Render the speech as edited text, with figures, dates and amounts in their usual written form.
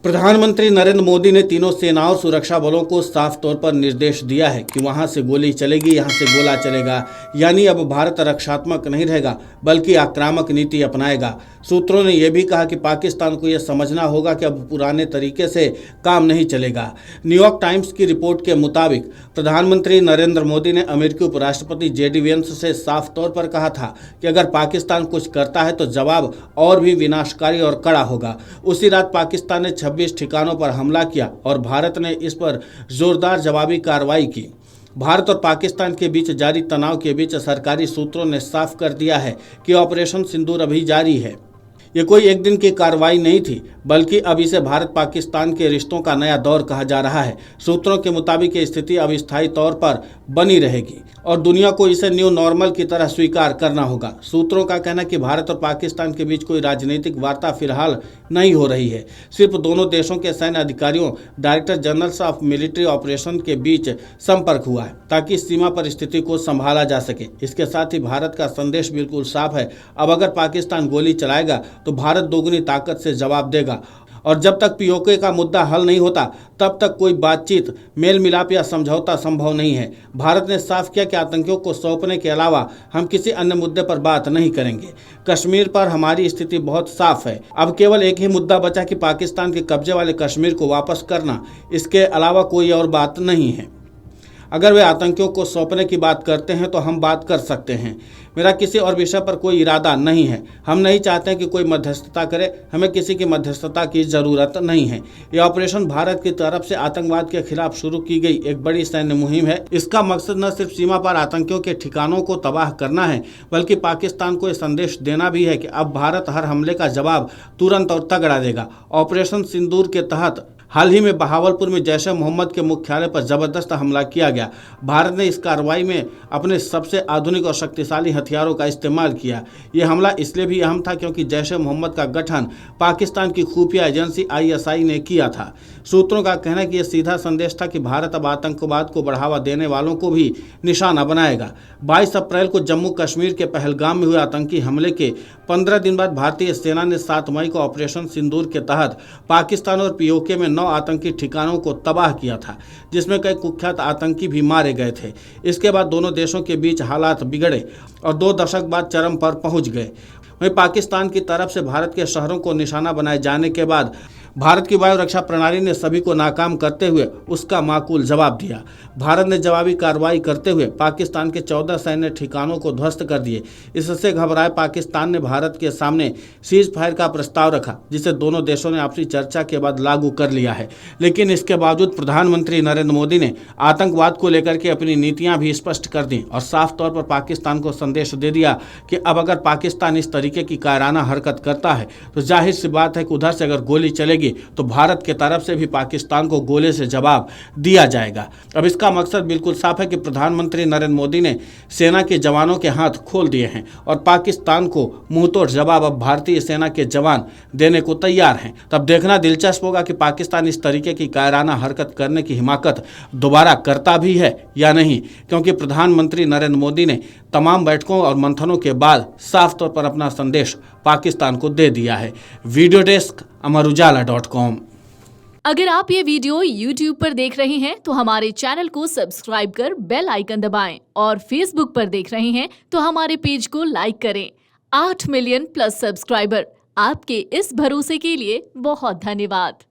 प्रधानमंत्री नरेंद्र मोदी ने तीनों सेनाओं और सुरक्षा बलों को साफ तौर पर निर्देश दिया है कि वहां से गोली चलेगी, यहां से गोला चलेगा। यानी अब भारत रक्षात्मक नहीं रहेगा बल्कि आक्रामक नीति अपनाएगा। सूत्रों ने यह भी कहा कि पाकिस्तान को यह समझना होगा कि अब पुराने तरीके से काम नहीं चलेगा। न्यूयॉर्क टाइम्स की रिपोर्ट के मुताबिक प्रधानमंत्री नरेंद्र मोदी ने अमेरिकी उपराष्ट्रपति जेडी वेंस से साफ तौर पर कहा था कि अगर पाकिस्तान कुछ करता है तो जवाब और भी विनाशकारी और कड़ा होगा। उसी रात पाकिस्तान ने 26 ठिकानों पर हमला किया और भारत ने इस पर जोरदार जवाबी कार्रवाई की। भारत और पाकिस्तान के बीच जारी तनाव के बीच सरकारी सूत्रों ने साफ कर दिया है कि ऑपरेशन सिंदूर अभी जारी है। ये कोई एक दिन की कार्रवाई नहीं थी, बल्कि अब इसे भारत पाकिस्तान के रिश्तों का नया दौर कहा जा रहा है। सूत्रों के मुताबिक ये स्थिति अब स्थायी तौर पर बनी रहेगी और दुनिया को इसे न्यू नॉर्मल की तरह स्वीकार करना होगा। सूत्रों का कहना है कि भारत और पाकिस्तान के बीच कोई राजनीतिक वार्ता फिलहाल नहीं हो रही है। सिर्फ दोनों देशों के सैन्य अधिकारियों, director generals of military operation के बीच संपर्क हुआ है ताकि सीमा पर स्थिति को संभाला जा सके। इसके साथ ही भारत का संदेश बिल्कुल साफ है, अब अगर पाकिस्तान गोली चलाएगा तो भारत दोगुनी ताकत से जवाब देगा और जब तक पीओके का मुद्दा हल नहीं होता तब तक कोई बातचीत, मेल मिलाप या समझौता संभव नहीं है। भारत ने साफ किया कि आतंकियों को सौंपने के अलावा हम किसी अन्य मुद्दे पर बात नहीं करेंगे। कश्मीर पर हमारी स्थिति बहुत साफ है। अब केवल एक ही मुद्दा बचा कि पाकिस्तान के कब्जे वाले कश्मीर को वापस करना। इसके अलावा कोई और बात नहीं है। अगर वे आतंकियों को सौंपने की बात करते हैं तो हम बात कर सकते हैं। मेरा किसी और विषय पर कोई इरादा नहीं है। हम नहीं चाहते हैं कि कोई मध्यस्थता करे। हमें किसी की मध्यस्थता की जरूरत नहीं है। यह ऑपरेशन भारत की तरफ से आतंकवाद के खिलाफ शुरू की गई एक बड़ी सैन्य मुहिम है। इसका मकसद न सिर्फ सीमा पर आतंकियों के ठिकानों को तबाह करना है, बल्कि पाकिस्तान को यह संदेश देना भी है कि अब भारत हर हमले का जवाब तुरंत और तगड़ा देगा। ऑपरेशन सिंदूर के तहत हाल ही में बहावलपुर में जैश ए मोहम्मद के मुख्यालय पर जबरदस्त हमला किया गया। भारत ने इस कार्रवाई में अपने सबसे आधुनिक और शक्तिशाली हथियारों का इस्तेमाल किया। यह हमला इसलिए भी अहम था क्योंकि जैश ए मोहम्मद का गठन पाकिस्तान की खुफिया एजेंसी ISI ने किया था। सूत्रों का कहना है कि यह सीधा संदेश था कि भारत अब आतंकवाद को बढ़ावा देने वालों को भी निशाना बनाएगा। 22 अप्रैल को जम्मू कश्मीर के पहलगाम में हुए आतंकी हमले के 15 दिन बाद भारतीय सेना ने 7 मई को ऑपरेशन सिंदूर के तहत पाकिस्तान और POK में 9 आतंकी ठिकानों को तबाह किया था, जिसमें कई कुख्यात आतंकी भी मारे गए थे। इसके बाद दोनों देशों के बीच हालात बिगड़े और 2 दशक बाद चरम पर पहुंच गए। वहीं पाकिस्तान की तरफ से भारत के शहरों को निशाना बनाए जाने के बाद भारत की वायु रक्षा प्रणाली ने सभी को नाकाम करते हुए उसका माकूल जवाब दिया। भारत ने जवाबी कार्रवाई करते हुए पाकिस्तान के 14 सैन्य ठिकानों को ध्वस्त कर दिए। इससे घबराए पाकिस्तान ने भारत के सामने सीज फायर का प्रस्ताव रखा, जिसे दोनों देशों ने आपसी चर्चा के बाद लागू कर लिया है। लेकिन इसके बावजूद प्रधानमंत्री नरेंद्र मोदी ने आतंकवाद को लेकर के अपनी नीतियां भी स्पष्ट कर दी और साफ तौर पर पाकिस्तान को संदेश दे दिया कि अब अगर पाकिस्तान इस तरीके की कायराना हरकत करता है तो जाहिर सी बात है कि उधर से अगर गोली चलेगी तो भारत के तरफ से भी पाकिस्तान को गोले से जवाब दिया जाएगा। अब इसका मकसद बिल्कुल साफ है कि प्रधानमंत्री नरेंद्र मोदी ने सेना के जवानों के हाथ खोल दिए हैं और पाकिस्तान को मुंहतोड़ जवाब अब भारतीय सेना के जवान देने को तैयार हैं। तब देखना दिलचस्प होगा कि पाकिस्तान इस तरीके की कायराना हरकत करने की हिमाकत दोबारा करता भी है या नहीं, क्योंकि प्रधानमंत्री नरेंद्र मोदी ने तमाम बैठकों और मंथनों के बाद साफ तौर पर अपना संदेश पाकिस्तान को दे दिया है। वीडियो डेस्क अमरउजाला.com। अगर आप ये वीडियो YouTube पर देख रहे हैं तो हमारे चैनल को सब्सक्राइब कर बेल आइकन दबाएं और Facebook पर देख रहे हैं तो हमारे पेज को लाइक करें। 8 मिलियन प्लस सब्सक्राइबर, आपके इस भरोसे के लिए बहुत धन्यवाद।